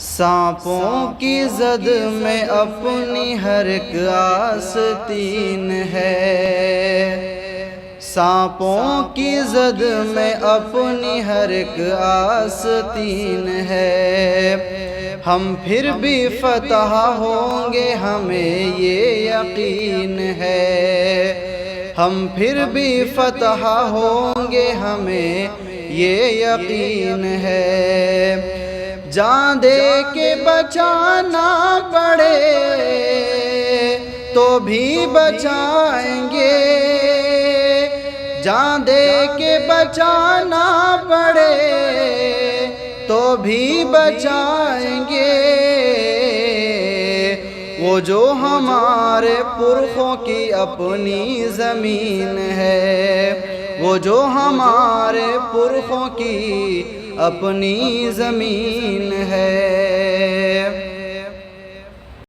سانپوں کی زد میں اپنی ہر ایک آستین ہے، سانپوں کی زد میں اپنی ہر ایک آستین ہے۔ ہم پھر بھی فتح ہوں گے ہمیں یہ یقین ہے، ہم پھر بھی فتح ہوں گے ہمیں یہ یقین ہے۔ جان دے کے بچانا پڑے تو بھی بچائیں گے، جان دے کے بچانا پڑے تو بھی بچائیں گے۔ وہ جو ہمارے پرخوں کی اپنی زمین ہے، وہ جو ہمارے پرخوں کی اپنی زمین ہے۔